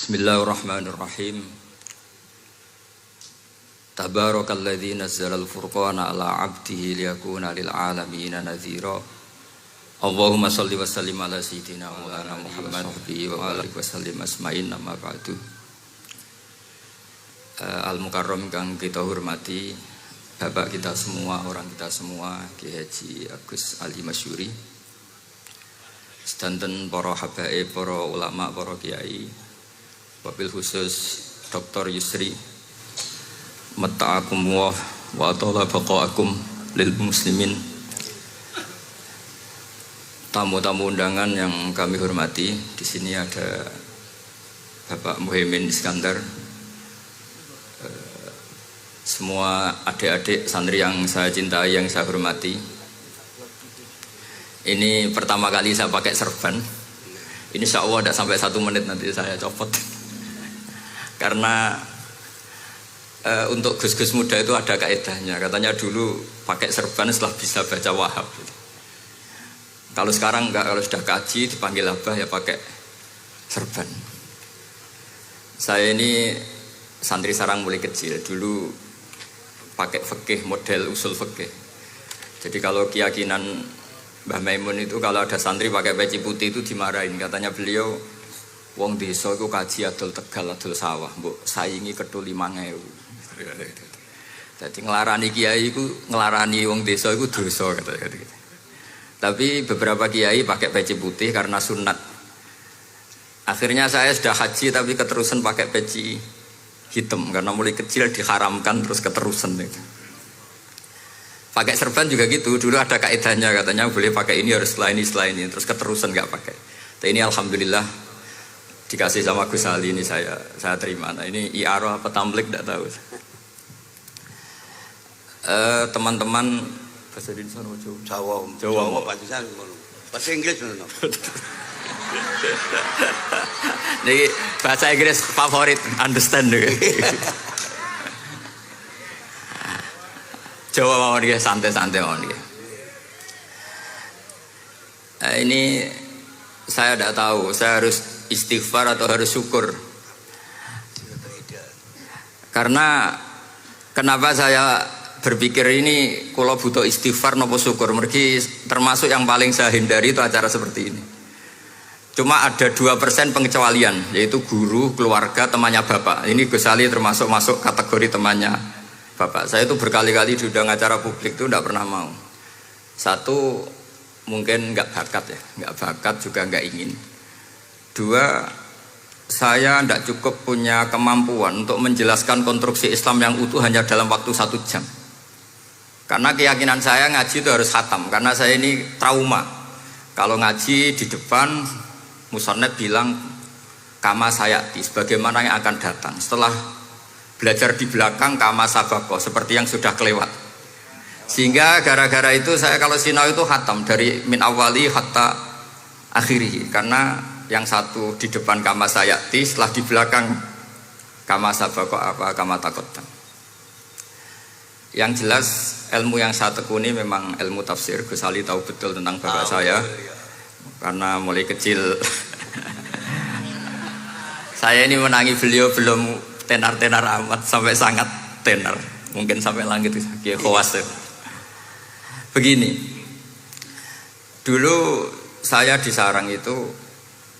Bismillahirrahmanirrahim. Tabarakalladzi nazzalal furqana ala 'abdihi liyakuna lil 'alamin nadhira. Allahumma shalli wa sallim ala sayyidina Maulana Muhammad wa alihi wasallim asma'in amma ba'du. Al-Mukarram kang kita hormati, Bapak kita semua, orang kita semua, Ki Haji Agus Ali Masyuri, sedanten para habaib, para ulama, para kiai, wabil khusus Dr. Yusri, matta'akum wa atala baqa'akum lil muslimin. Tamu-tamu undangan yang kami hormati, di sini ada Bapak Muhaimin Iskandar, semua adik-adik santri yang saya cintai, yang saya hormati. Ini pertama kali saya pakai serban. Ini insya Allah tidak sampai 1 menit nanti saya copot. Karena untuk gus-gus muda itu ada kaedahnya. Katanya dulu pakai serban setelah bisa baca Wahab. Kalau sekarang enggak, kalau sudah kaji dipanggil abah ya pakai serban. Saya ini santri sarang mulai kecil. Dulu pakai fikih, model usul fikih. Jadi kalau keyakinan Mbah Maimun itu kalau ada santri pakai peci putih itu dimarahin. Katanya beliau, wong desa iku kaji adol Tegal adol sawah, mbok saingi ketul 5.000. Jadi ngelarani kiai iku ngelarani wong desa iku dosa katanya gitu. Tapi beberapa kiai pakai peci putih karena sunat. Akhirnya saya sudah haji tapi keterusan pakai peci hitam karena mulai kecil diharamkan terus keterusan gitu. Pakai serban juga gitu, dulu ada kaedahnya katanya boleh pakai ini harus setelah ini terus keterusan nggak pakai. Tapi ini alhamdulillah dikasih sama Gus Ali, ini saya terima. Nah ini IARO apa tamblik tidak tahu. Teman-teman bahasa Indonesia Jawa bahasa Inggris no. Jadi bahasa Inggris favorit, understand deh. Jawa mau dia santai-santai mau dia. Ini saya tidak tahu, saya harus istighfar atau harus syukur. Karena kenapa saya berpikir ini kalau butuh istighfar nopo syukur, mergi termasuk yang paling saya hindari itu acara seperti ini. Cuma ada 2% pengecualian, yaitu guru, keluarga, temannya bapak. Ini Gus Ali termasuk masuk kategori temannya bapak. Saya itu berkali-kali diundang acara publik itu tidak pernah mau. Satu, mungkin nggak bakat ya, nggak bakat juga nggak ingin. 2, saya tidak cukup punya kemampuan untuk menjelaskan konstruksi Islam yang utuh hanya dalam waktu 1 jam. Karena keyakinan saya ngaji itu harus khatam. Karena saya ini trauma. Kalau ngaji di depan, musannaf bilang kama sayati, sebagaimana yang akan datang. Setelah belajar di belakang kama sabako, seperti yang sudah kelewat. Sehingga gara-gara itu saya kalau sinau itu khatam dari min awali hatta akhiri. Karena yang satu di depan kama sayati, setelah di belakang kama sabako apa kama takotan. Yang jelas ilmu yang saya tekuni memang ilmu tafsir. Gus Ali tahu betul tentang bapak saya. Karena mulai kecil saya ini menangi beliau belum tenar-tenar amat, sampai sangat tenar, mungkin sampai langit kayak khawas. Begini, dulu saya di sarang itu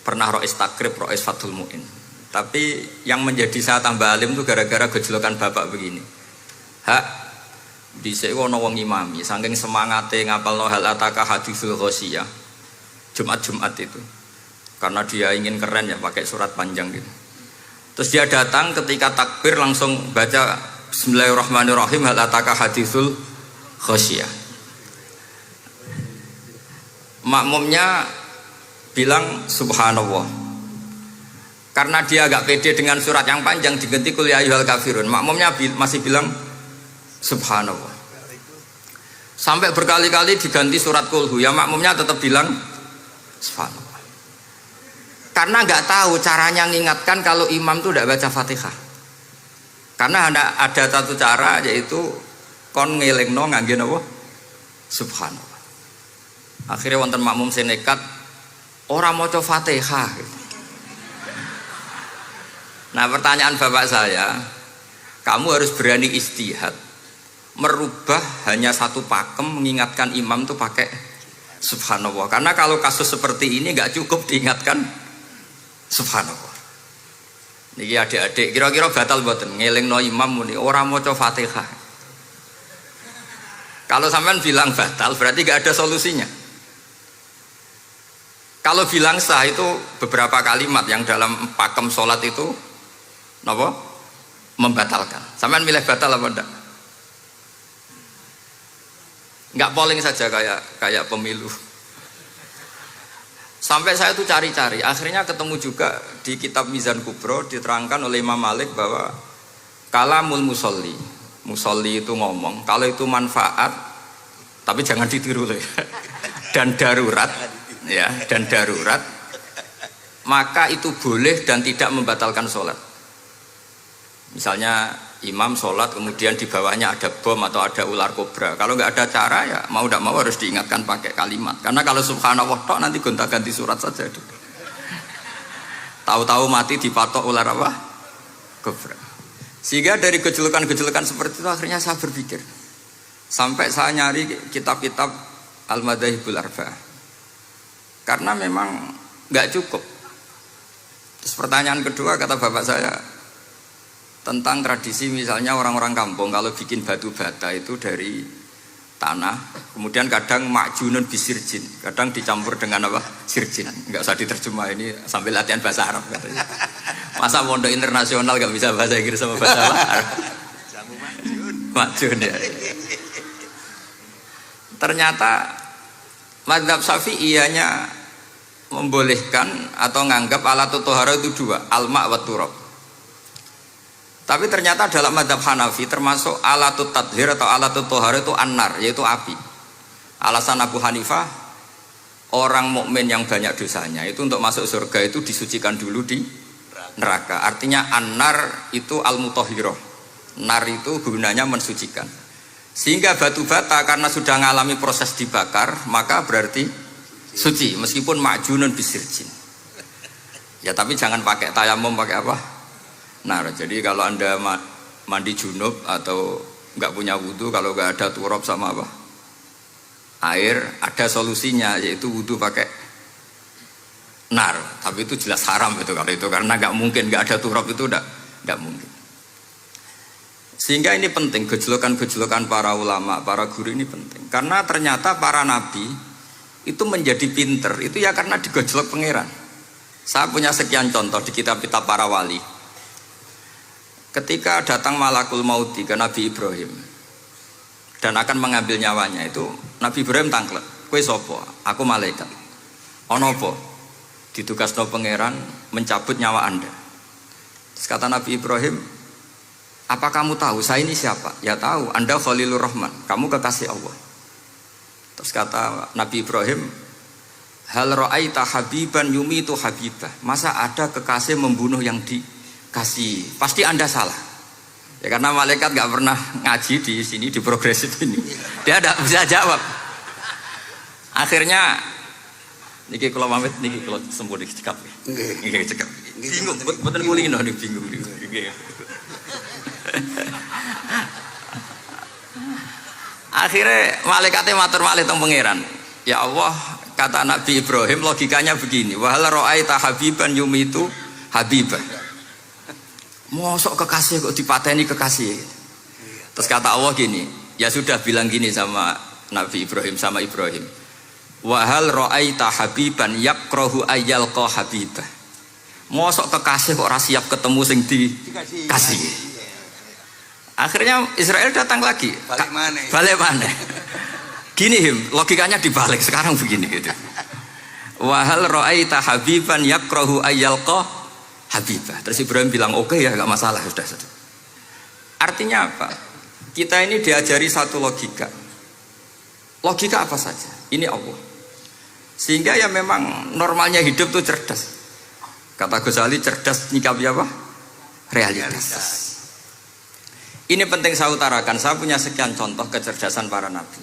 pernah rois takrib, rois fathul mu'in. Tapi yang menjadi saya tambah alim itu gara-gara gejolokan bapak begini. Dhisik ana wong imami, saking semangate ngapalno hal ataka hadisul ghosiyah. Jumat itu. Karena dia ingin keren ya pakai surat panjang gitu. Terus dia datang ketika takbir langsung baca Bismillahirrahmanirrahim hal ataka hadisul ghosiyah. Makmumnya bilang subhanallah. Karena dia agak pede dengan surat yang panjang diganti kul ya ayyuhal kafirun. Makmumnya masih bilang subhanallah. Sampai berkali-kali diganti surat kulhu, ya makmumnya tetap bilang subhanallah. Karena nggak tahu caranya mengingatkan kalau imam itu tidak baca Fatihah. Karena ada satu cara, yaitu kon ngelingno ngangge napa subhanallah. Akhirnya wonten makmum sing nekat ora maca Fatihah. Nah pertanyaan bapak saya, kamu harus berani istihad, merubah hanya satu pakem, mengingatkan imam tuh pakai subhanallah. Karena kalau kasus seperti ini nggak cukup diingatkan subhanallah. Niki adik-adik, kira-kira batal mboten ngelingno imam muni ora maca Fatihah. Kalau sampean bilang batal berarti nggak ada solusinya. Kalau bilang sah itu beberapa kalimat yang dalam pakem sholat itu napa? Membatalkan. Sampean milih batal apa enggak? Enggak polling saja kayak pemilu. Sampai saya tuh cari-cari, akhirnya ketemu juga di kitab Mizan Kubro diterangkan oleh Imam Malik bahwa kalamul musolli. Musolli itu ngomong, kalau itu manfaat tapi jangan ditiru loh ya. Dan darurat ya, dan darurat maka itu boleh dan tidak membatalkan sholat. Misalnya imam sholat kemudian di bawahnya ada bom atau ada ular kobra, kalau nggak ada cara ya mau tidak mau harus diingatkan pakai kalimat, karena kalau subhanallah tok nanti gonta-ganti surat saja. Tahu-tahu mati dipatok ular apa? Kobra. Sehingga dari gejolokan-gejolokan seperti itu akhirnya saya berpikir, sampai saya nyari kitab-kitab Al-Madzhabul Arba'ah, karena memang nggak cukup. Terus pertanyaan kedua kata bapak saya tentang tradisi, misalnya orang-orang kampung kalau bikin batu bata itu dari tanah, kemudian kadang makjunun bisirjin, kadang dicampur dengan apa? Sirjin. Nggak usah diterjemah, ini sambil latihan bahasa Arab katanya. Masa pondok internasional nggak bisa bahasa Inggris sama bahasa Arab? Makjun ya. Ternyata mazhab Syafi'iyahnya membolehkan atau nganggap alat tohara itu dua, alma wa turab. Tapi ternyata dalam mazhab Hanafi termasuk alatut tathhir atau alatut tohara itu annar, yaitu api. Alasan Abu Hanifah, orang mukmin yang banyak dosanya itu untuk masuk surga itu disucikan dulu di neraka. Artinya annar itu al-mutahhirah. Nar itu gunanya mensucikan. Sehingga batu bata karena sudah mengalami proses dibakar maka berarti suci meskipun makjunun bisirjin. Ya tapi jangan pakai tayamum, pakai apa? Nah, jadi kalau anda mandi junub atau nggak punya wudhu, kalau nggak ada turab sama apa? Air, ada solusinya yaitu wudhu pakai nar. Tapi itu jelas haram itu kalau itu, karena nggak mungkin nggak ada turab itu nggak mungkin. Sehingga ini penting, gejolokan-gejolokan para ulama, para guru ini penting. Karena ternyata para nabi itu menjadi pinter, itu ya karena digojlok pangeran. Saya punya sekian contoh di kitab-kitab para wali. Ketika datang malakul mauti ke Nabi Ibrahim dan akan mengambil nyawanya, itu Nabi Ibrahim tangklek, kowe sapa? Aku malaikat. Ono apa? Ditugasno pangeran mencabut nyawa Anda. Terus kata Nabi Ibrahim, apa kamu tahu saya ini siapa? Ya tahu, Anda Khalilur Rahman, kamu kekasih Allah. Terus kata Nabi Ibrahim, hal ra'aita habiban yumitu habibah. Masa ada kekasih membunuh yang dikasih? Pasti Anda salah. Ya karena malaikat gak pernah ngaji di sini, di progresif ini. Dia tidak bisa jawab. Akhirnya niki kula pamit, niki kula sembuh dicekap. Nggih cekap. Bingung, mboten kulino nih bingung niki. Akhirnya malaikatnya matur malih teng pangeran. Ya Allah, kata Nabi Ibrahim logikanya begini, wa hal ra'aita habiban yumitu habibah. Mosok kekasih kok dipateni kekasih. Terus kata Allah gini, ya sudah bilang gini sama Nabi Ibrahim, sama Ibrahim. Wa hal ra'aita habiban yakrahu ayyalqa habibah. Mosok kekasih kok ora siap ketemu sing dikasih. Akhirnya Israel datang lagi. Balik mana? Gini logikanya dibalik sekarang begini gitu. Wahal ra'aita habiban yakrahu ayyalqa habibah. Terus Ibrahim bilang oke ya, nggak masalah, sudah. Artinya apa? Kita ini diajari satu logika. Logika apa saja? Ini Allah. Sehingga ya memang normalnya hidup tuh cerdas. Kata Ghazali, cerdas nyikapi apa? Realitas. Ini penting saya utarakan. Saya punya sekian contoh kecerdasan para nabi.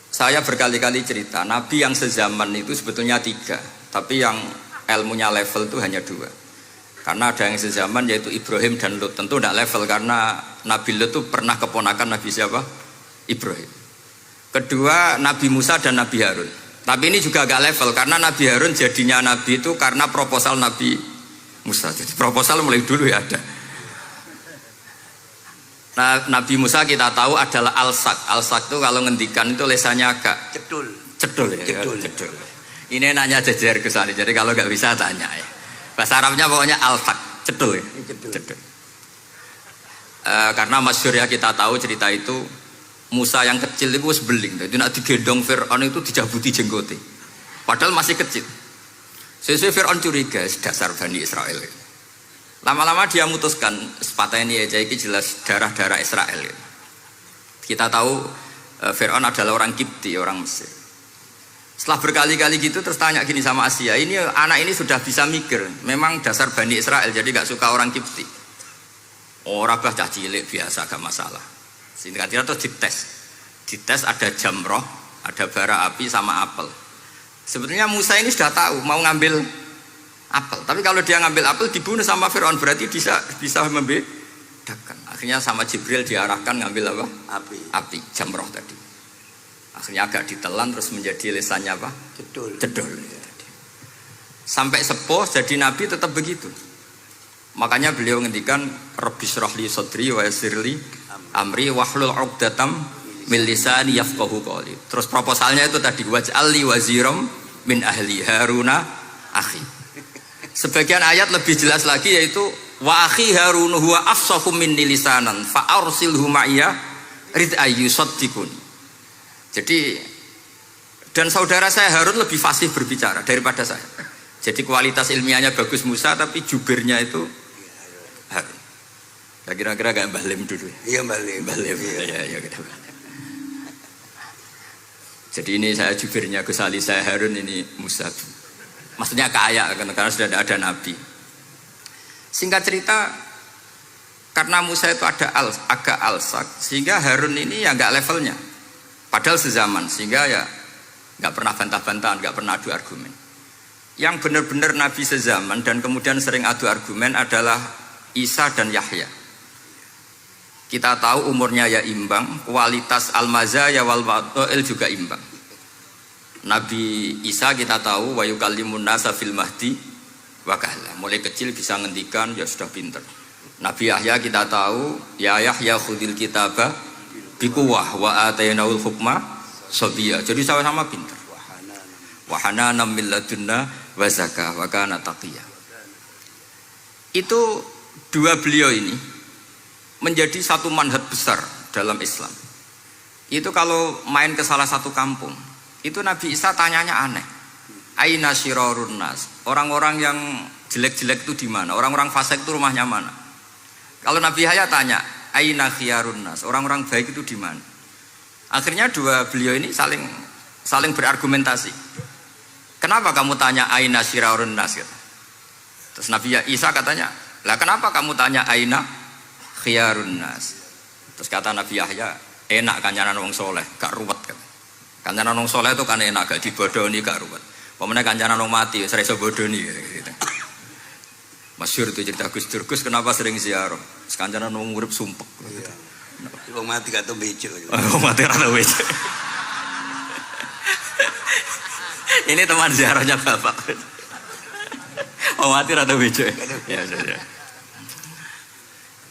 Saya berkali-kali cerita, nabi yang sezaman itu sebetulnya 3, tapi yang ilmunya level itu hanya 2. Karena ada yang sezaman yaitu Ibrahim dan Lut. Tentu tidak level karena Nabi Lut itu pernah keponakan Nabi siapa? Ibrahim. Kedua Nabi Musa dan Nabi Harun. Tapi ini juga agak level karena Nabi Harun jadinya Nabi itu karena proposal Nabi Musa. Jadi proposal mulai dulu ya ada. Nah, Nabi Musa kita tahu adalah Al-Sak. Al-Sak itu kalau ngendikan itu lesannya agak cedul ya. Cedul. Ini nanya jejer ke sana. Jadi kalau nggak bisa tanya ya. Bahasa Arabnya pokoknya Al-Sak, cedul ya. Cedul. Karena masyhur ya kita tahu cerita itu Musa yang kecil itu sebeling. Itu nak digendong Fir'aun itu dijabuti jenggote. Padahal masih kecil. Sesuai Fir'aun curiga dasar Bani Israel. Lama-lama dia memutuskan sepatah ini aja ini jelas darah-darah Israel. Kita tahu Fir'aun adalah orang Kipti, orang Mesir. Setelah berkali-kali gitu terus tanya gini sama Asia, ini anak ini sudah bisa mikir, memang dasar Bani Israel jadi gak suka orang Kipti. Orang bah cah cilik biasa gak masalah. Singkat-singkat terus dites ada jamroh, ada bara api sama apel. Sebetulnya Musa ini sudah tahu mau ngambil apel, tapi kalau dia ngambil apel dibunuh sama Fir'aun berarti bisa membedakan. Akhirnya sama Jibril diarahkan ngambil apa? Api jamroh tadi. Akhirnya agak ditelan terus menjadi lesannya apa? Cedul. Sampai sepuh jadi nabi tetap begitu. Makanya beliau ngendikan Rabbis shrahli sadri wa yassirli amri wahlul 'uqdatam min lisani yafqahu qawli. Terus proposalnya itu tadi waj'alli waziram min ahli Haruna akhi. Sebagian ayat lebih jelas lagi yaitu wa akhi Harun huwa afsahu minni lisanan fa arsilhu ma'iyya rid ayyusaddiquni. Jadi dan saudara saya Harun lebih fasih berbicara daripada saya. Jadi kualitas ilmiahnya bagus Musa tapi jubirnya itu Harun. Ya kira-kira kayak Mbah Lim dulu. Iya Mbah Lim. Ya. Jadi ini saya jubirnya Gus Ali, saya Harun, ini Musa. Maksudnya kaya karena sudah ada nabi. Singkat cerita karena Musa itu agak alsak sehingga Harun ini ya nggak levelnya. Padahal sezaman, sehingga ya nggak pernah bantah-bantahan, nggak pernah adu argumen. Yang benar-benar Nabi sezaman dan kemudian sering adu argumen adalah Isa dan Yahya. Kita tahu umurnya ya imbang, kualitas al-mazaya wal wadail juga imbang. Nabi Isa kita tahu wa yukallimun nasa fil mahdi wa kahla. Mulai kecil bisa ngendikan ya sudah pinter. Nabi Yahya kita tahu ya Yahya khudil kitabah bikuwah wa atainaul hukma sabiyya. Jadi sama-sama pintar. Wa hananan min ladunna wa zakah wa kana taqiyya. Itu dua beliau ini menjadi satu manhaj besar dalam Islam. Itu kalau main ke salah satu kampung, itu Nabi Isa tanyanya aneh. Aina syirarun nas? Orang-orang yang jelek-jelek itu di mana? Orang-orang fasik itu rumahnya mana? Kalau Nabi Yahya tanya, aina khiyarun nas, orang-orang baik itu di mana? Akhirnya dua beliau ini saling berargumentasi. Kenapa kamu tanya aina syirarun nas? Terus Nabi Isa katanya, lah kenapa kamu tanya aina khiyarun nas? Terus kata Nabi Yahya, enak kancanan wong soleh, gak ruwet kan? Kancanan wong soleh itu kan enak, gak dibodoni, gak ruwet. Pemenang kancanan wong mati, sering bodoni gitu. Masyhur itu cerita Gus Dur, Gus kenapa sering ziarah? Kancanan wong urip sumpek. Iya. Wong mati gak tau becek. Wong mati ora tau becek. Ini teman ziarahnya Bapak. Wong mati ora tau becek. Ya.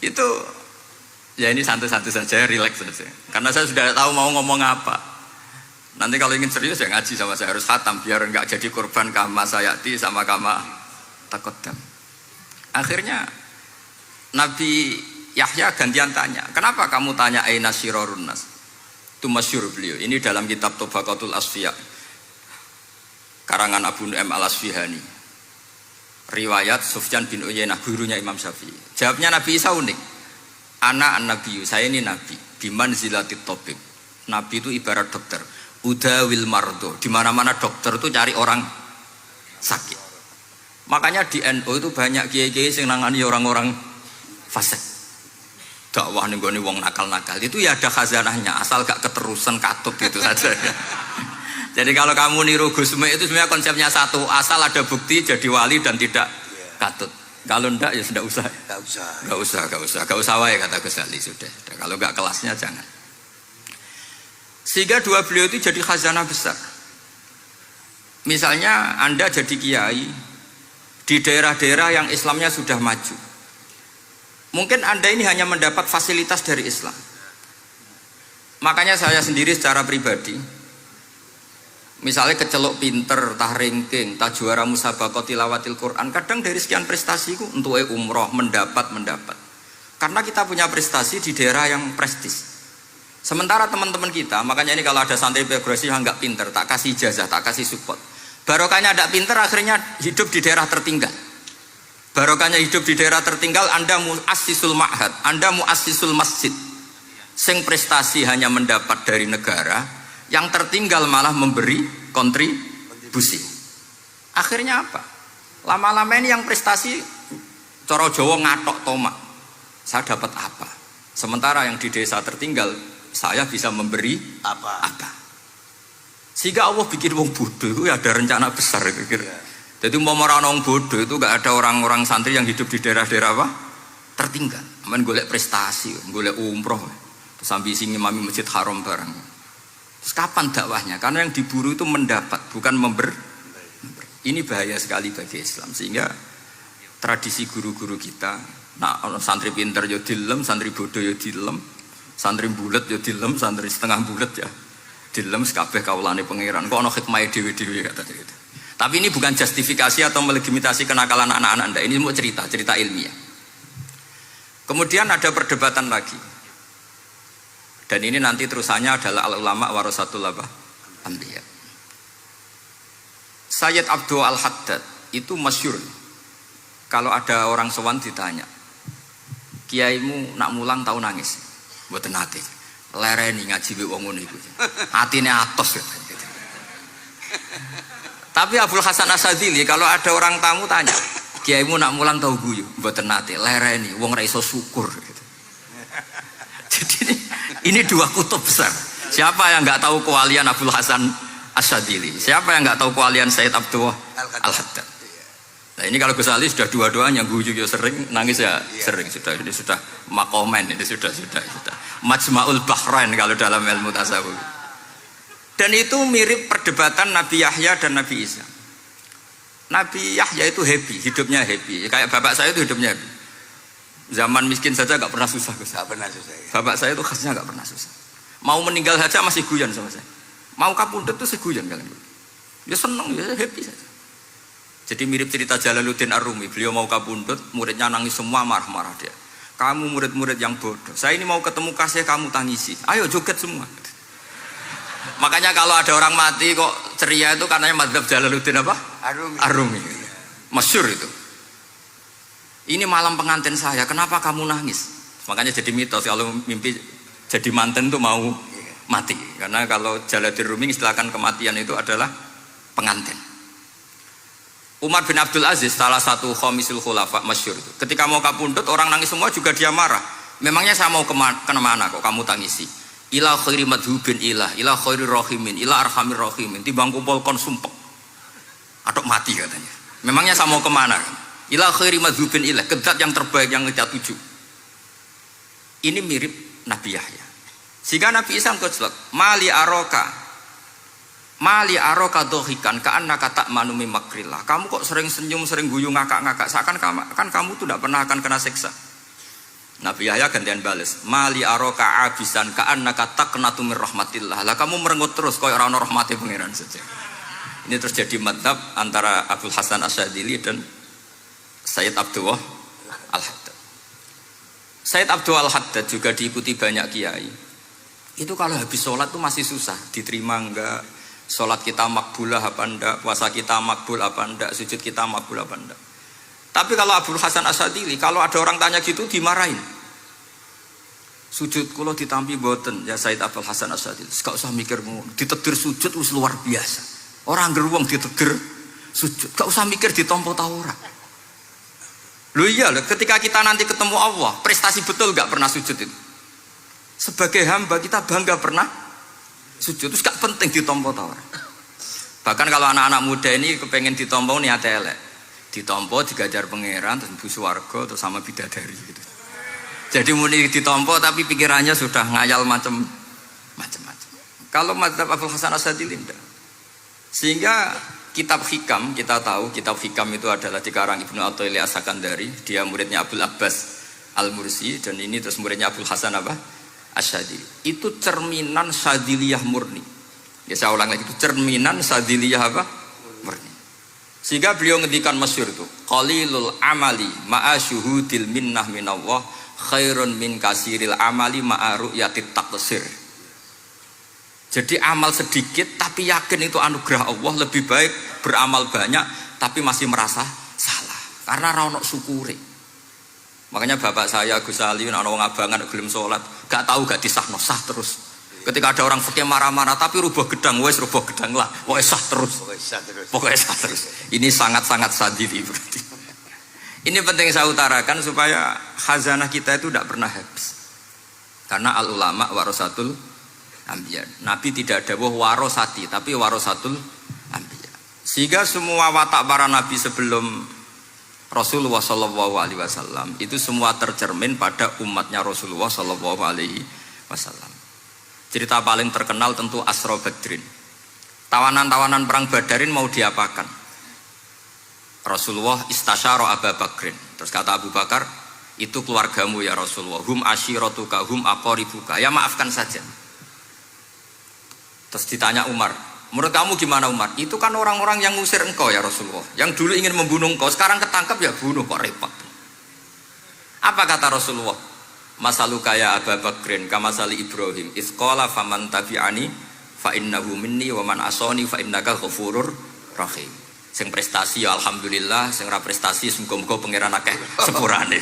Itu ya ini santai-santai saja, relax saja. Karena saya sudah tahu mau ngomong apa. Nanti kalau ingin serius ya ngaji sama saya, harus khatam biar enggak jadi korban kama sayati sama kama takoddam. Akhirnya Nabi Yahya gantian tanya, kenapa kamu tanya aina syirarun nas? Itu masyhur beliau. Ini dalam kitab Tobaqatul Asfiya karangan Abu Nu'aim al-Asfihani. Riwayat Sufyan bin Uyainah, gurunya Imam Syafi'i. Jawabnya Nabi Isa unik. Ana an-nabiyyu, saya ini nabi. Biman zilatit tobib. Nabi itu ibarat dokter. Udawil mardo. Di mana-mana dokter itu cari orang sakit. Makanya di NU itu banyak kiai-kiai yang nangani orang-orang fasik. Dakwah nih gue wong nakal-nakal itu ya ada khazanahnya, asal gak keterusan katut gitu saja. Jadi kalau kamu niru Gusme itu sebenarnya konsepnya satu, asal ada bukti jadi wali dan tidak katut. Kalau ndak ya sudah usah. Gak usah wae kata Gus Ali sudah. Kalau nggak kelasnya jangan. Sehingga dua beliau itu jadi khazanah besar. Misalnya Anda jadi kiai di daerah-daerah yang Islamnya sudah maju. Mungkin Anda ini hanya mendapat fasilitas dari Islam. Makanya saya sendiri secara pribadi, misalnya kecelok pinter, tah ranking, tah juara musabaqah tilawatil Quran, kadang dari sekian prestasiku untuk umroh mendapat. Karena kita punya prestasi di daerah yang prestis. Sementara teman-teman kita, makanya ini kalau ada santri progresif yang nggak pinter, tak kasih ijazah, tak kasih support. Barokahnya tidak pinter, akhirnya hidup di daerah tertinggal. Barokahnya hidup di daerah tertinggal, Anda muassisul ma'had, Anda muassisul masjid. Sing prestasi hanya mendapat dari negara, yang tertinggal malah memberi kontribusi. Akhirnya apa? Lama-lama ini yang prestasi coro Jawa ngatok tomak. Saya dapat apa? Sementara yang di desa tertinggal, saya bisa memberi apa? Sehingga Allah bikin wong bodoh itu ada rencana besar kira-kira. Jadi mau orang bodoh itu gak ada orang-orang santri yang hidup di daerah-daerah apa? Tertinggal. Aman golek prestasi, golek umroh. Terus ambisi ngimami Masjid Haram bareng. Terus kapan dakwahnya? Karena yang diburu itu mendapat, bukan Ini bahaya sekali bagi Islam. Sehingga tradisi guru-guru kita, nah santri pinter ya dilem, santri bodoh ya dilem, santri bulet ya dilem, santri setengah bulet ya dilem, sekabeh kaulane pangeran. Kok ana hikmahe dhewe-dhewe kata gitu. Tapi ini bukan justifikasi atau melegitimasi kenakalan anak-anak Anda. Ini semua cerita ilmiah. Kemudian ada perdebatan lagi. Dan ini nanti terusannya adalah al-ulama warasatul anbiya. Sayyid Abdul Al-Haddad itu masyhur. Kalau ada orang sowan ditanya, kiaimu nak mulang tau nangis? Mboten nate. Lereni ngaji wek wong ngono iku. Atine atos gitu. Tapi Abdul Hasan Asyadzili kalau ada orang tamu tanya, kiaimu nak mulang tau guyu? Mboten nate. Lereni wong ra iso syukur gitu. Jadi ini dua kutub besar. Siapa yang enggak tahu kewalian Abdul Hasan Asyadzili? Siapa yang enggak tahu kewalian Sayyid Abdul Al-Haddad? Nah ini kalau Gus Ali sudah dua-duanya guyu ya sering, nangis ya sering, sudah ini sudah makomen, ini sudah Majma'ul Bahrain kalau dalam ilmu tasawuf. Dan itu mirip perdebatan Nabi Yahya dan Nabi Isa. Nabi Yahya itu happy, hidupnya happy. Kayak bapak saya itu hidupnya happy. Zaman miskin saja gak pernah susah. Gak pernah susah ya. Bapak saya itu khasnya gak pernah susah. Mau meninggal saja masih guyon sama saya. Mau kapundhut itu seguyon kalian. Ya seneng, ya happy saja. Jadi mirip cerita Jalaluddin Ar-Rumi. Beliau mau kapundhut, muridnya nangis semua, marah-marah dia. Kamu murid-murid yang bodoh. Saya ini mau ketemu kasih kamu tangisi. Ayo joget semua. Makanya kalau ada orang mati kok ceria itu karena madzhab Jalaluddin apa? Ar-Rumi. Masyhur itu. Ini malam pengantin saya, kenapa kamu nangis? Makanya jadi mitos kalau mimpi jadi manten tuh mau mati. Karena kalau Jalaluddin Rumi istilahkan kematian itu adalah pengantin. Umar bin Abdul Aziz, salah satu khomisul khulafa masyhur itu. Ketika mau kapundhut orang nangis semua juga dia marah. Memangnya saya mau kemana kok kamu tangisi? Ila khairi madhubin ila khairi rahimin, ila arhamir rahimin. Timbang kumpul kon sumpek. Atok mati katanya. Memangnya saya mau kemana? Ila khairi madhubin ila, ke zat yang terbaik yang kita tuju. Ini mirip Nabi Yahya. Sehingga Nabi Isa ngejlok, mali aroka dohikan ka'annaka ta'manu min makrillah. Kamu kok sering senyum, sering guyu, ngakak-ngakak, seakan kan kamu tuh tidak pernah akan kena siksa. Nabi Yahya gantian balas, mali aroka abisan ka'annaka taqnatu min rahmatillah. Lah kamu merengut terus koyo ora ono rahmate pangeran saja. Ini terus jadi madzhab antara Abdul Hasan Asyadzili dan Sayyid Abdul Al-Haddad. Sayyid Abdul Al-Haddad juga diikuti banyak kiai. Itu kalau habis sholat tuh masih susah, diterima enggak, sholat kita makbulah apa enggak, puasa kita makbul apa enggak, sujud kita makbul apa enggak. Tapi kalau Abdul Hasan Asyadzili, kalau ada orang tanya gitu dimarahin. Sujud kula ditampi boten ya Sayyid Abdul Hasan Asyadzili. Gak usah mikir ngono, ditegur sujud wis luar biasa. Orang geruang ditegur sujud, gak usah mikir ditampa ta ora. Loh iya, ketika kita nanti ketemu Allah, prestasi betul gak pernah sujud itu. Sebagai hamba kita bangga pernah sujud, terus gak penting ditompo ta ora. Bahkan kalau anak-anak muda ini kepengen ditompo niate elek. Ditampa digajar pangeran terus mlebu swarga terus sama bidadari gitu. Jadi muni ditampa tapi pikirannya sudah ngayal macam-macam. Kalau mazhab Abul Hasan Asyadzili tidak. Sehingga kitab hikam, kita tahu kitab hikam itu adalah dikarang Ibnu Athaillah As-Sakandari, dia muridnya Abdul Abbas Al-Mursi, dan ini terus muridnya Abul Hasan Asyadzili. Itu cerminan Syadziliyah murni. Ya saya ulang lagi, itu cerminan Syadziliyah murni. Sehingga beliau ngendikan masyhur itu, qalilul amali ma'a syuhudil minnah minallah khairun min kasiril amali ma'a ru'yatit taqsir. Jadi amal sedikit tapi yakin itu anugerah Allah, lebih baik beramal banyak tapi masih merasa salah karena ra ono syukure. Makanya bapak saya Gus Ali ana wong abangan gelem salat, gak tahu gak disahno sah terus. Ketika ada orang fakir marah-marah tapi rubah gedang, wes rubah gedang lah, pokoknya sah terus. Pokoknya sah terus. Ini sangat-sangat sadili berarti. Ini penting saya utarakan supaya khazanah kita itu tidak pernah habis. Karena al ulama warasatul anbiya. Nabi tidak ada warosati, tapi warasatul anbiya. Sehingga semua watak para nabi sebelum Rasulullah Shallallahu Alaihi Wasallam itu semua tercermin pada umatnya Rasulullah Shallallahu Alaihi Wasallam. Cerita paling terkenal tentu Asra Badrin. Tawanan-tawanan perang Badarin mau diapakan? Rasulullah istasyara Abu Bakrin. Terus kata Abu Bakar, itu keluargamu ya Rasulullah. Hum ashiratuka, hum aqaribuka. Ya maafkan saja. Terus ditanya Umar, menurut kamu gimana Umar? Itu kan orang-orang yang ngusir engkau ya Rasulullah. Yang dulu ingin membunuh engkau, sekarang ketangkap ya bunuh, kok repot. Apa kata Rasulullah? Masaluka ya Abu Bakrin kamasali Ibrahim isqala faman tabi'ani fa innahu minni wa man asani fa innaka ghafurur rahim. Sing prestasi ya alhamdulillah, sing ra prestasi semoga-moga pangeran akeh sepurane.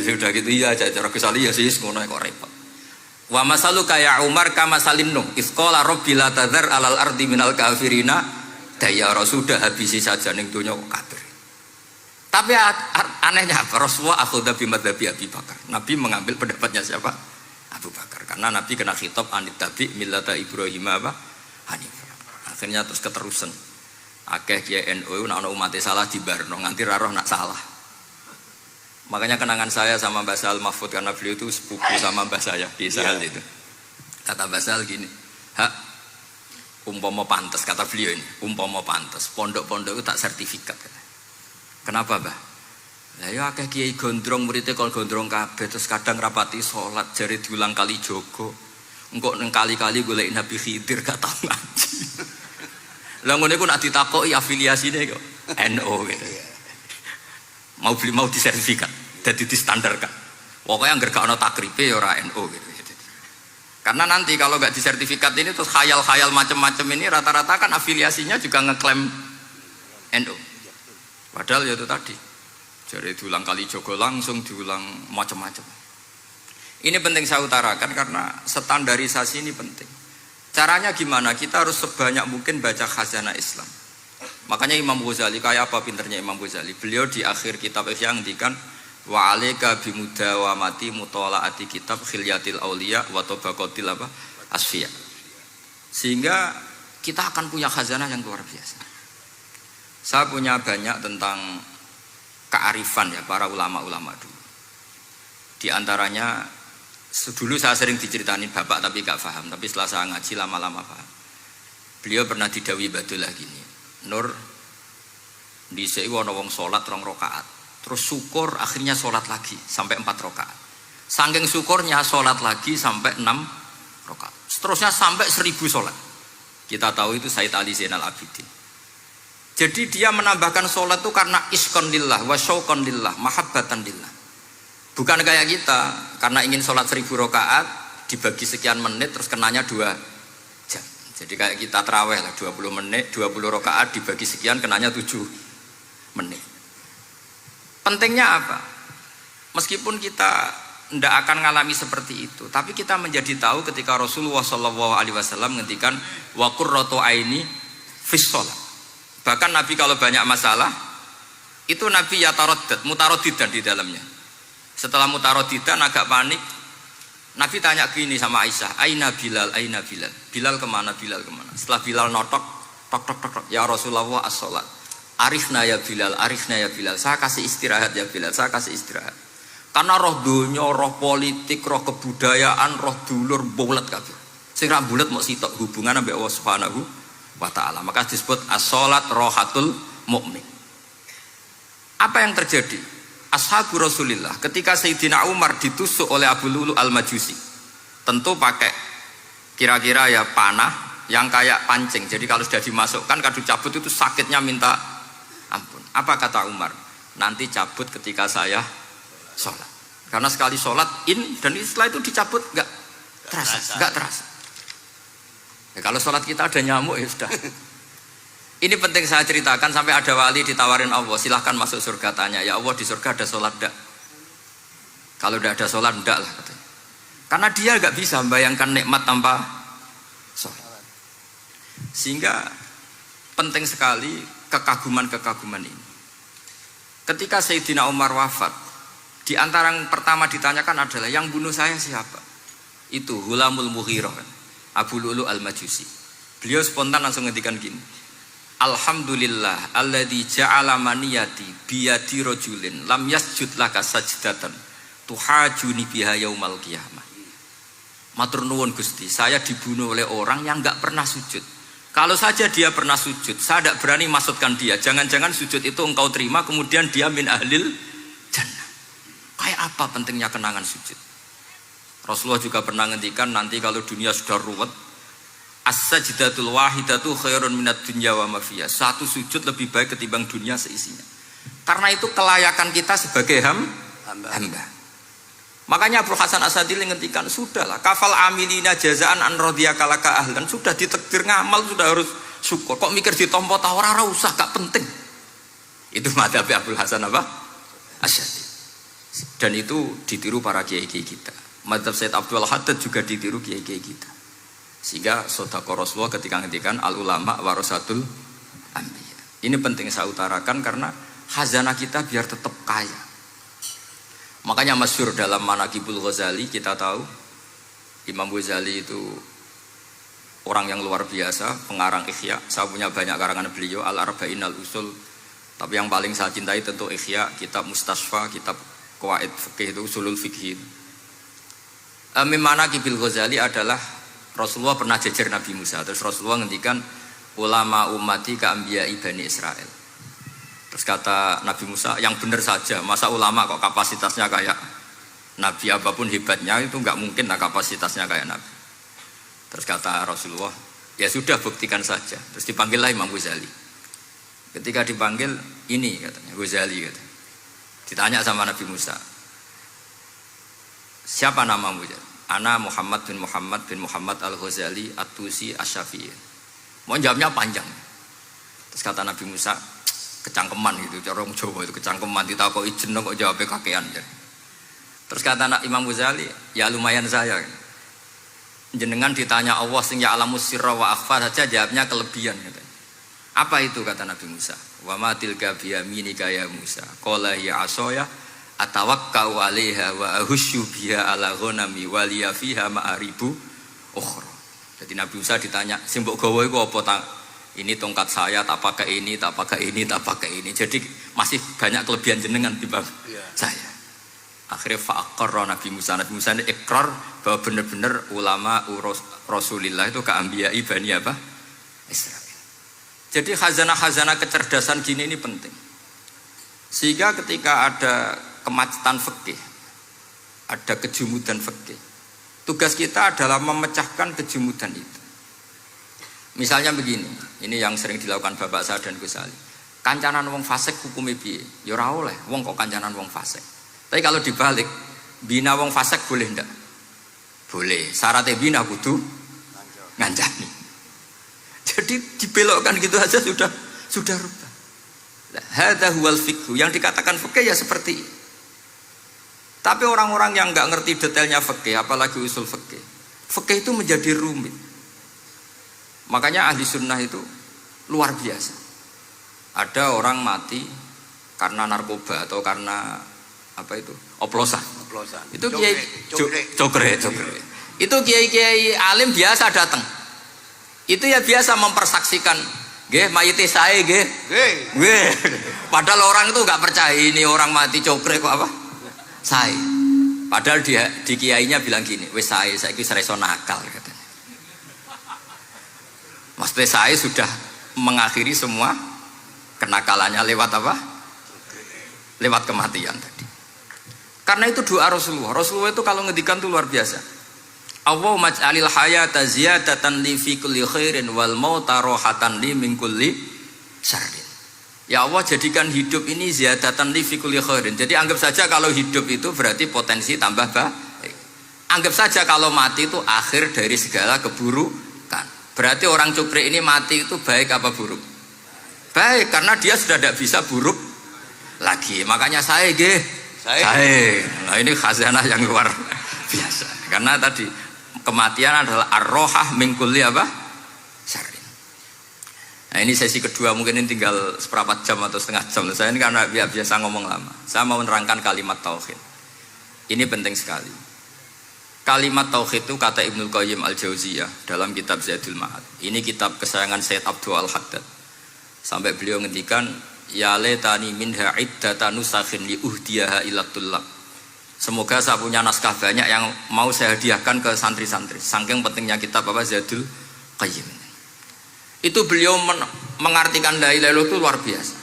Sudah gitu iya aja cara kesali ya sih ngono kok repot. Wa masaluka ya Umar kamasalin nuh isqala rabbil la tadzar alal ardi minal kafirina dayara, sudah habisi saja ning donya kafir. Tapi anehnya apa? Rasulullah akhudha bimadhabi Abi Bakar. Nabi mengambil pendapatnya siapa? Abu Bakar. Karena Nabi kena khitab anit tabi millata Ibrahim hanifah. Akhirnya terus keterusan. Akeh kiai NU nek ana umat salah dibarno nganti ra roh nak salah. Makanya kenangan saya sama Mbah Sal Mahfud karena beliau itu sepupu sama Mbah saya, Ki Sal itu. Kata Mbah Sal gini, "Hak umpama pantes," kata beliau ini, "umpama pantes, pondok-pondok itu tak sertifikat." Kenapa, Mbah? Lah ya akeh kiai gondrong muridé kon gondrong kabeh terus kadang rapati salat jare diulang kali jogo. Engko neng kali-kali golek Nabi Khidir gak tau ngaji. Lah ngene ku nak ditakoki afiliasine kok NU gitu. Mau disertifikat, dadi distandarkan. Pokoknya anggar gak ono takribe ya ora NU gitu. Karena nanti kalau gak disertifikat ini terus khayal-khayal macam-macam ini rata-rata kan afiliasinya juga ngeklaim NU. Padahal ya itu tadi, jadi diulang kali jogo langsung diulang macam-macam. Ini penting saya utarakan karena standarisasi ini penting. Caranya gimana? Kita harus sebanyak mungkin baca khazanah Islam. Makanya Imam Ghazali, kayak apa pinternya Imam Ghazali? Beliau di akhir kitab Ihya ngendikan wa alaika bimudawamati mutalaati kitab khilyatil auliya wa tabaqatil asfiya. Sehingga kita akan punya khazanah yang luar biasa. Saya punya banyak tentang kearifan ya para ulama-ulama dulu. Di antaranya dulu saya sering diceritain bapak tapi gak paham, tapi setelah saya ngaji lama-lama paham. Beliau pernah didawi Badullah gini, Nur dhisik ana wong salat 2 rakaat, terus syukur akhirnya salat lagi sampai 4 rakaat. Saking syukurnya salat lagi sampai 6 rakaat. Seterusnya sampai 1000 salat. Kita tahu itu Said Ali Zainal Abidin. Jadi dia menambahkan sholat itu karena iskon lillah, wa syauqon lillah, mahabbatan lillah. Bukan kayak kita, karena ingin sholat 1000 rakaat dibagi sekian menit terus kenanya 2 jam. Jadi kayak kita terawih lah 20 menit, 20 rakaat dibagi sekian kenanya 7 menit. Pentingnya apa? Meskipun kita tidak akan mengalami seperti itu, tapi kita menjadi tahu ketika Rasulullah SAW menghentikan wa qurratu aini fis shalah. Bahkan Nabi kalau banyak masalah itu Nabi yataradad, mutaraddidan di dalamnya. Setelah mutaraddidan agak panik, Nabi tanya gini sama Aisyah, "Aina Bilal, aina Bilal?" Bilal kemana? Bilal kemana? Setelah Bilal notok, tok tok tok, tok. Ya Rasulullah as-salat. Arifna ya Bilal, arifna ya Bilal. Saya kasih istirahat ya Bilal, saya kasih istirahat. Karena roh dunya, roh politik, roh kebudayaan, roh dulur bulet kabeh. Sing ra bulet mok sitok hubungan ambek Allah Subhanahu wa taala. Maka disebut as-shalat rohatul mukmin. Apa yang terjadi? Ashabu Rasulillah ketika Sayyidina Umar ditusuk oleh Abu Lulu al-Majusi. Tentu pakai kira-kira ya panah yang kayak pancing. Jadi kalau sudah dimasukkan kadu cabut itu sakitnya minta ampun. Apa kata Umar? Nanti cabut ketika saya sholat. Karena sekali sholat dan setelah itu dicabut nggak terasa. Ya, kalau sholat kita ada nyamuk ya sudah. Ini penting saya ceritakan sampai ada wali ditawarin Allah, silahkan masuk surga, tanya ya Allah di surga ada sholat enggak? Kalau udah ada sholat enggak lah katanya. Karena dia nggak bisa membayangkan nikmat tanpa sholat. Sehingga penting sekali kekaguman ini. Ketika Sayyidina Umar wafat, di antara yang pertama ditanyakan adalah yang bunuh saya siapa? Itu Hulamul Mughirah, Abu Lulu al-Majusi. Beliau spontan langsung ngendikan gini. Alhamdulillah alladzi ja'ala maniyati biyadi rajulin lam yasjud laka sajdatan tuhajuni biha yaumal qiyamah. Matur nuwun Gusti, saya dibunuh oleh orang yang enggak pernah sujud. Kalau saja dia pernah sujud, saya tidak berani maksudkan dia. Jangan-jangan sujud itu engkau terima kemudian dia min ahlil jannah. Kayak apa pentingnya kenangan sujud? Rasulullah juga pernah ngendikan nanti kalau dunia sudah ruwet, as-sajdatul wahidatu khairun minad dunya wa ma fiha. Satu sujud lebih baik ketimbang dunia seisinya. Karena itu kelayakan kita sebagai hamba. Makanya Abu Hasan Asadili ngendikan, sudahlah kafal amilina jazaan an radiyaka laka ahlan. Sudah ditakdir ngamal sudah harus syukur. Kok mikir ditompo ta ora usah, gak penting. Itu madzhab Abu Hasan apa? Asyadili. Dan itu ditiru para kiai-kiai kita. Madzhab Said Abdul Haddad juga ditiru kiai-kiai kita. Sehingga sedekah Rasulullah ketika ngendikan al ulama warasatul anbiya. Ini penting saya utarakan karena khazanah kita biar tetap kaya. Makanya masyhur dalam Manaqibul Ghazali kita tahu Imam Ghazali itu orang yang luar biasa, pengarang Ihya. Saya punya banyak karangan beliau, Al-Arba'in Al-Usul. Tapi yang paling saya cintai tentu Ihya, kitab Mustasfa, kitab Qawaid Fikih itu Usulul Fikih. Manaqibul Ghazali adalah Rasulullah pernah jejer Nabi Musa. Terus Rasulullah ngendikan ulama ummati ka anbiya'i Bani Israel. Terus kata Nabi Musa, yang benar saja, masa ulama kok kapasitasnya kayak Nabi, apapun hebatnya itu nggak mungkin lah kapasitasnya kayak Nabi. Terus kata Rasulullah, ya sudah buktikan saja. Terus dipanggillah Imam Ghazali. Ketika dipanggil, ini katanya Ghazali katanya. Ditanya sama Nabi Musa, siapa namamu? Ana Muhammad bin Muhammad al-Ghazali at-Tusi asy-Syafi'i. Mau jawabnya panjang. Terus kata Nabi Musa, kecangkeman gitu, cara orang Jawa itu kecangkeman, ditakoki jeneng kok jawabnya kakean. Terus kata Imam Ghazali, ya lumayan saya. Jenengan ditanya Allah sing ya'lamus sirra wa akhfa saja jawabnya kelebihan katanya. Apa itu kata Nabi Musa? Wa ma tilka bi yaminika ya Musa. Qala ya asaya atawakkau 'alaiha wa ahusyu biha 'ala ghanami wa liya fiha ma'aribu ukhra. Jadi Nabi Musa ditanya, sing mbok gawa iku apa ta? Ini tongkat saya, tak pakai ini, tak pakai ini, tak pakai ini. Jadi masih banyak kelebihan jenengan di bab saya. Akhirnya fa'aqarra Nabi Musa ini ikrar bahwa benar-benar ulama Rasulillah itu keambiai Bani apa? Israel. Jadi khazanah-khazanah kecerdasan gini ini penting. Sehingga ketika ada kemacetan fikih, ada kejumudan fikih, tugas kita adalah memecahkan kejumudan itu. Misalnya begini, ini yang sering dilakukan Bapak saya dan Gus Ali. Kancanan wong fasik hukumnya piye? Ya ora oleh, wong kok kancanan wong fasik. Tapi kalau dibalik, bina wong fasik boleh ndak? Boleh. Syaratnya bina kudu ngancani. Jadi dibelokkan gitu aja sudah rubah. Hadza huwal fiqh. Yang dikatakan fikih ya seperti ini. Tapi orang-orang yang enggak ngerti detailnya fikih, apalagi usul fikih, fikih itu menjadi rumit. Makanya ahli sunnah itu luar biasa. Ada orang mati karena narkoba atau karena apa itu? Oplosan. Itu kiai cokre. Itu kiai-kiai alim biasa datang. Itu ya biasa mempersaksikan Nggih, mayite sae nggih. Nggih. Padahal orang itu nggak percaya ini orang mati cokre kok apa? Sae. Padahal dia di kiainya bilang gini, wis sae saiki wis iso nakal katanya. Maksudnya sae sudah mengakhiri semua kenakalannya lewat apa? Lewat kematian tadi. Karena itu doa Rasulullah. Rasulullah itu kalau ngedikan itu luar biasa. Allahumma ij'alil hayata ziyadatan li fi kulli khairin wal mauta rohatan li min kulli syarrin. Ya Allah, jadikan hidup ini ziyadatan li fi kulli khairin. Jadi anggap saja kalau hidup itu berarti potensi tambah baik. Anggap saja kalau mati itu akhir dari segala keburukan. Berarti orang cuprik ini mati itu baik apa buruk? Baik, karena dia sudah tidak bisa buruk lagi. Makanya saya nggih. Saya. Nah, ini khazanah yang luar biasa. Karena tadi kematian adalah ar-rohah min kulli apa? Syarrin. Nah, ini sesi kedua, mungkin ini tinggal seperempat jam atau setengah jam. Saya ini karena biasa ngomong lama. Saya mau menerangkan kalimat tauhid. Ini penting sekali. Kalimat tauhid itu kata Ibnul Qayyim Al-Jauziyah dalam kitab Zadul Ma'ad. Ini kitab kesayangan Sayyid Abdul Al-Haddad. Sampai beliau ngendikan, ya laitani minha iddatan nusakhin li uhdiyaha ila tullab. Semoga saya punya naskah banyak yang mau saya hadiahkan ke santri-santri. Saking pentingnya kitab apa Zadul Qayyim. Itu beliau mengartikan la ilaha illallah itu luar biasa.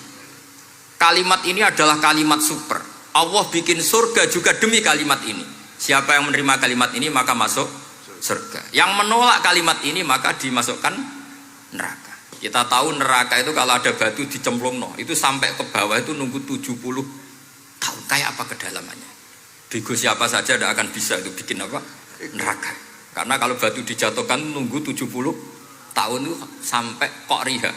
Kalimat ini adalah kalimat super. Allah bikin surga juga demi kalimat ini. Siapa yang menerima kalimat ini maka masuk surga. Yang menolak kalimat ini maka dimasukkan neraka. Kita tahu neraka itu kalau ada batu dicemplung itu sampai ke bawah itu nunggu 70 tahun. Kayak apa kedalamannya? Bego siapa saja tidak akan bisa itu bikin apa? Neraka. Karena kalau batu dijatuhkan nunggu 70 tahun itu sampai kok riha.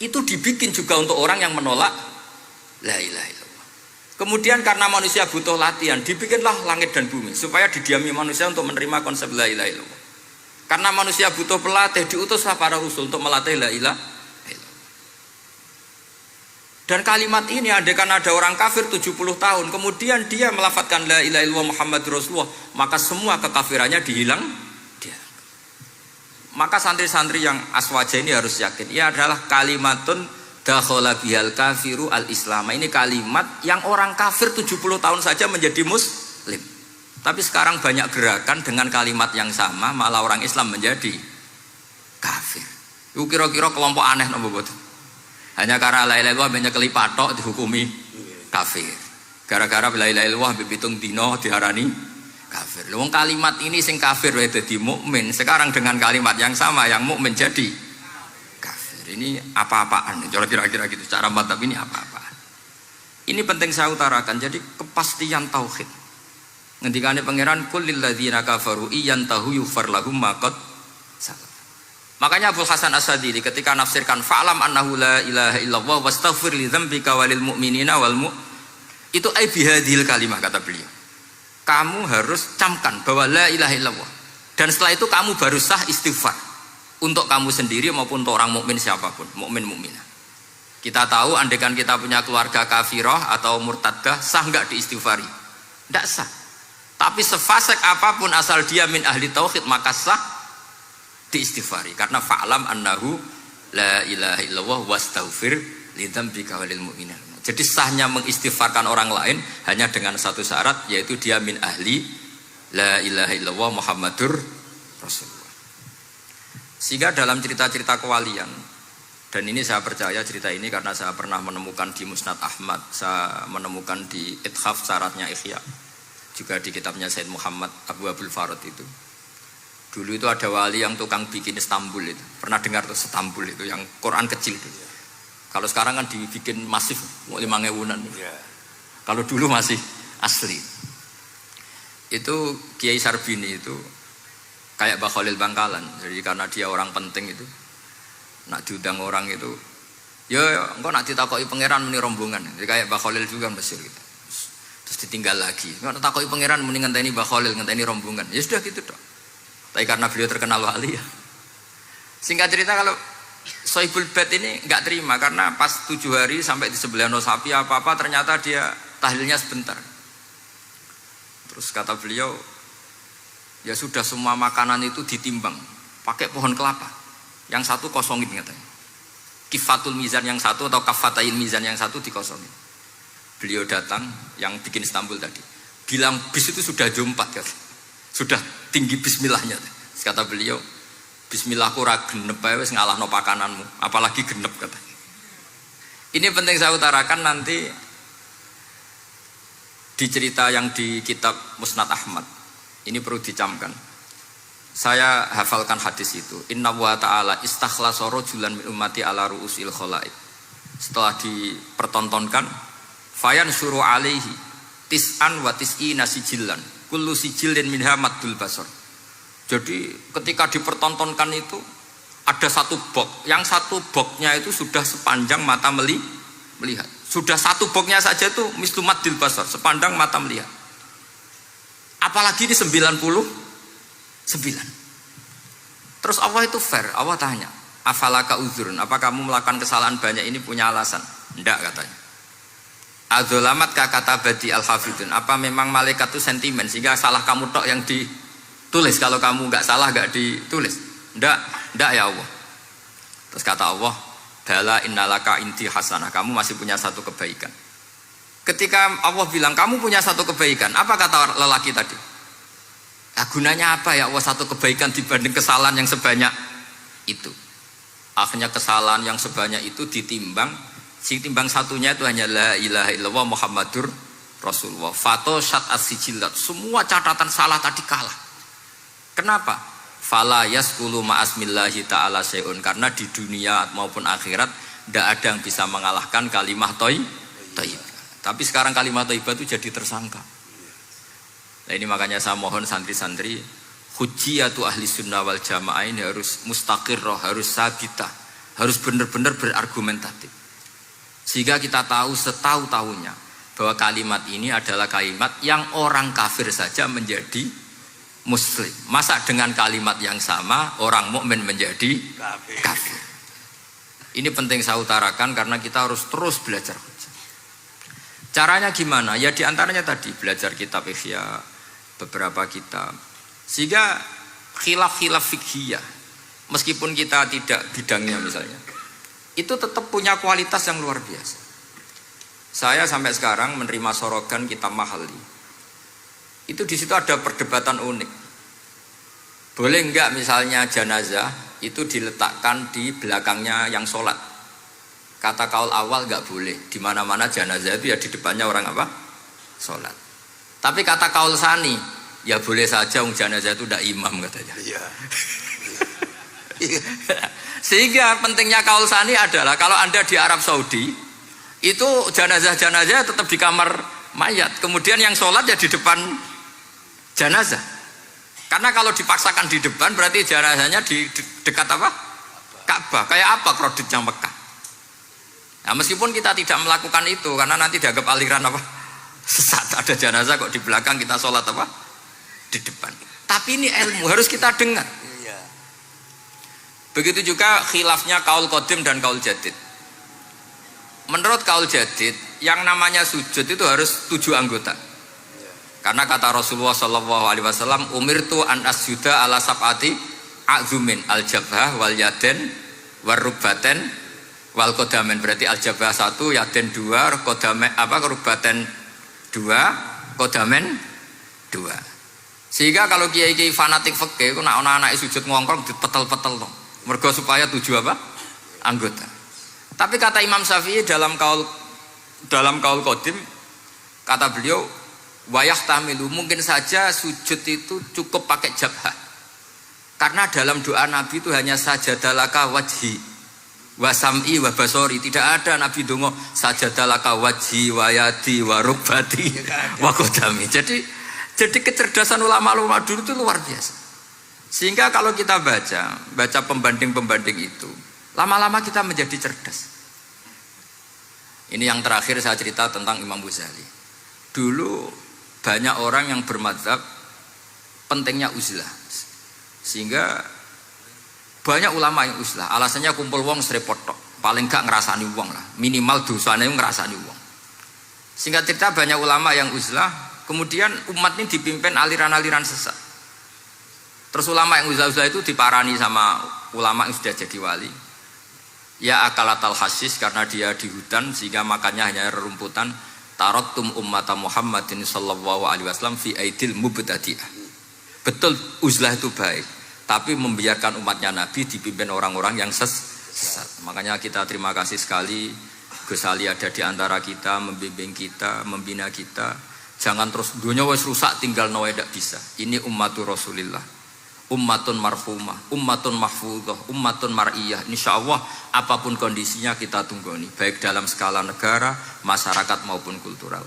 Itu dibikin juga untuk orang yang menolak la ilaha illallah. Kemudian karena manusia butuh latihan, dibikinlah langit dan bumi supaya didiami manusia untuk menerima konsep la ilaha illallah. Karena manusia butuh pelatih, diutuslah para rasul untuk melatih la ilaha illallah. Dan kalimat ini andaikan ada orang kafir 70 tahun, kemudian dia melafadzkan la ilaha illallah Muhammadur Rasulullah, maka semua kekafirannya dihilang. Maka santri-santri yang aswaja ini harus yakin, ia adalah kalimatun dakhala bihal kafiru al-islam. Ini kalimat yang orang kafir 70 tahun saja menjadi muslim. Tapi sekarang banyak gerakan dengan kalimat yang sama malah orang Islam menjadi kafir. Itu kira-kira kelompok aneh nopo boten. Hanya karena la ilaha illallah banyak kelipatok dihukumi kafir. Gara-gara la ilaha illallah pitung dino diarani kafir. Wong kalimat ini sing kafir wae dadi mukmin. Sekarang dengan kalimat yang sama yang mukmin jadi kafir. Ini apa-apaan? Kira-kira gitu. Cara mantap ini apa-apaan? Ini penting saya utarakan. Jadi kepastian tauhid. Ngendikane pangeran kul lil ladzina kafaru iyantahu yughfar lahum ma qad salaf. Makanya Abu Hasan As-Sadili ketika nafsirkan fa'lam annahu la ilaha illallah wastaghfir li dzambika walil mu'minina wal itu ai bihadhil kalimah kata beliau. Kamu harus camkan bahwa la ilaha illallah. Dan setelah itu kamu baru sah istighfar untuk kamu sendiri maupun untuk orang mukmin siapapun, mukmin mukminah. Kita tahu andaikan kita punya keluarga kafirah atau murtadah, sah enggak diistighfari? Enggak sah. Tapi sefasik apapun asal dia min ahli tauhid maka sah diistighfari karena fa'lam annahu la ilaha illallah wastaghfir li dzambika walil mu'minin. Jadi sahnya mengistighfarkan orang lain hanya dengan satu syarat, yaitu dia min ahli la ilaha illallah Muhammadur Rasulullah. Sehingga dalam cerita-cerita kewalian, dan ini saya percaya cerita ini karena saya pernah menemukan di Musnad Ahmad, saya menemukan di Ithaf syaratnya Ihya, juga di kitabnya Sayyid Muhammad Abu Abdul Farad itu. Dulu itu ada wali yang tukang bikin Istanbul itu. Pernah dengar tuh Istanbul itu yang Quran kecil itu. Kalau sekarang kan dibikin masif 5.000-an. Yeah. Kalau dulu masih asli. Itu Kiai Sarbini itu kayak Mbah Khalil Bangkalan. Jadi karena dia orang penting itu, nak diundang orang itu, ya engkau nak ditakoki pangeran muni rombongan. Jadi kayak Mbah Khalil juga Mesir gitu. Terus ditinggal lagi. Engkau takoki pangeran muni ngenteni Mbah Khalil, ngenteni rombongan. Ya sudah gitu dong. Tapi karena beliau terkenal wali ya. Singkat cerita kalau Sohibul Bait ini nggak terima karena pas 7 hari sampai di sebelah sapi apa-apa ternyata dia tahlilnya sebentar. Terus kata beliau, ya sudah semua makanan itu ditimbang pakai pohon kelapa. yang satu kosongin katanya. Kifatul mizan yang satu atau kafatain mizan yang satu dikosongin. Beliau datang yang bikin Istanbul tadi, bilang bis itu sudah jam 4 katanya. Sudah tinggi bismillahnya. Kata beliau, bismillahku ra genep ae wis ngalahno pakananmu, apalagi genep katanya. Ini penting saya utarakan nanti di cerita yang di kitab Musnad Ahmad. Ini perlu dicamkan. Saya hafalkan hadis itu. Inna wa ta'ala istakhlasa rajulan min ummati ala ru'usil khalaik. Setelah dipertontonkan, fayan suruh alaihi tis'an wa tis'ina sijillan. Kullu sijillin minha maddul basar. Jadi ketika dipertontonkan itu ada satu box, yang satu boxnya itu sudah sepanjang mata melihat. Sudah satu boxnya saja itu mislu maddil basar, sepandang mata melihat. Apalagi di 99. Terus Allah itu fair, Allah tanya, afalaka uzurun, apa kamu melakukan kesalahan banyak ini punya alasan? Enggak katanya. Adzolamat kata badi al-hafidun, apa memang malaikat itu sentimen sehingga salah kamu tok yang ditulis, kalau kamu enggak salah enggak ditulis? Enggak ya Allah. Terus kata Allah, bala innalaka inti hasanah, kamu masih punya satu kebaikan. Ketika Allah bilang kamu punya satu kebaikan, apa kata lelaki tadi? Nah, gunanya apa ya Allah satu kebaikan dibanding kesalahan yang sebanyak itu? Akhirnya kesalahan yang sebanyak itu ditimbang, si timbang satunya itu hanya la ilaha illallah Muhammadur Rasulullah. Fato syat as-sijilat, semua catatan salah tadi kalah. Kenapa? Fala yaskulu ma'asmillahi ta'ala syai'un, karena di dunia maupun akhirat tidak ada yang bisa mengalahkan kalimah thayyibah. Tapi sekarang kalimat thayyibah itu jadi tersangka. Nah ini makanya saya mohon santri-santri, hujjiyatu ahli sunnah wal jamaah ini harus mustaqirroh, harus sabitah, harus benar-benar berargumentatif. Sehingga kita tahu setahu-tahunya bahwa kalimat ini adalah kalimat yang orang kafir saja menjadi muslim. Masa dengan kalimat yang sama orang mukmin menjadi kafir. Ini penting saya utarakan karena kita harus terus belajar. Caranya gimana? Ya diantaranya tadi belajar kitab Ihya, beberapa kitab. Sehingga khilaf-khilaf fikhiyah, meskipun kita tidak bidangnya misalnya, itu tetap punya kualitas yang luar biasa. Saya sampai sekarang menerima sorogan kitab Mahalli. Itu di situ ada perdebatan unik. Boleh enggak misalnya jenazah itu diletakkan di belakangnya yang sholat? Kata kaul awal enggak boleh. Di mana-mana jenazah itu ya di depannya orang apa? Sholat. Tapi kata kaul sani, ya boleh saja jenazah itu enggak imam katanya. Iya. Sehingga pentingnya kaul sani adalah kalau Anda di Arab Saudi, itu jenazah-jenazah tetap di kamar mayat. Kemudian yang sholat ya di depan jenazah. Karena kalau dipaksakan di depan berarti jenazahnya di dekat apa? Ka'bah. Kayak apa kreditnya Mekah? Nah, meskipun kita tidak melakukan itu karena nanti dianggap aliran apa? Sesat. Ada jenazah kok di belakang kita sholat apa? Di depan. Tapi ini ilmu harus kita dengar. Begitu juga khilafnya kaul qadim dan kaul jadid. Menurut kaul jadid, yang namanya sujud itu harus 7 anggota. Karena kata Rasulullah SAW, umirtu an asjuda ala sab'ati a'zumin al-jabhah wal yaden wal rubaten wal kodamen. Berarti al-jabhah 1, yaden 2, kodamen rubaten 2, kodamen 2. Sehingga kalau kiai-kiai fanatik fikih, nak anak-anak sujud ngongkrong dipetel-petel dong. Mergo supaya 7 apa? Anggota. Tapi kata Imam Syafi'i dalam kaul qadim, kata beliau, wayah tamilu, mungkin saja sujud itu cukup pakai jabhah. Karena dalam doa Nabi itu hanya sajadalaka wajhi wa sam'i wa basori. Tidak ada Nabi dongo sajadalaka wajhi wa yadi wa rubbati wa qadami. Jadi kecerdasan ulama-ulama dulu itu luar biasa. Sehingga kalau kita baca pembanding-pembanding itu, lama-lama kita menjadi cerdas. Ini yang terakhir saya cerita tentang Imam Ghazali. Dulu banyak orang yang bermadzhab pentingnya uzlah. Sehingga banyak ulama yang uzlah. Alasannya kumpul wong serepot tok. Paling gak ngerasani wong lah. Minimal dosanya ngerasani wong. Singkat cerita banyak ulama yang uzlah. Kemudian umat ini dipimpin aliran-aliran sesat. Terus ulama yang uzlah-uzlah itu diparani sama ulama yang sudah jadi wali. Ya akalatal hasis karena dia di hutan sehingga makannya hanya rerumputan. Taraktum ummata Muhammadin sallallahu alaihi wasallam fi aidil mubtadi'ah. Betul uzlah itu baik, tapi membiarkan umatnya Nabi dipimpin orang-orang yang sesat. Makanya kita terima kasih sekali Gus Ali ada di antara kita, membimbing kita, membina kita. Jangan terus dunia wis rusak tinggal nawa tidak bisa. Ini ummatur Rasulillah, ummatun marhumah, ummatun mahfudhah, ummatun mar'iyah. Insyaallah apapun kondisinya kita tunggoni, baik dalam skala negara, masyarakat maupun kultural.